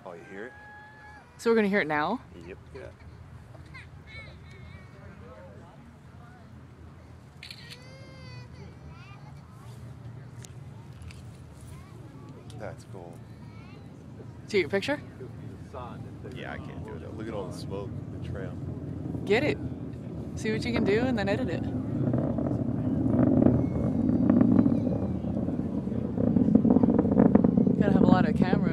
Oh, you hear it? So we're gonna hear it now? Yep. Yeah. That's cool. Take a picture? Yeah, I can't do it though. Look at all the smoke, the trail. Get it. See what you can do and then edit it. Gotta have a lot of cameras.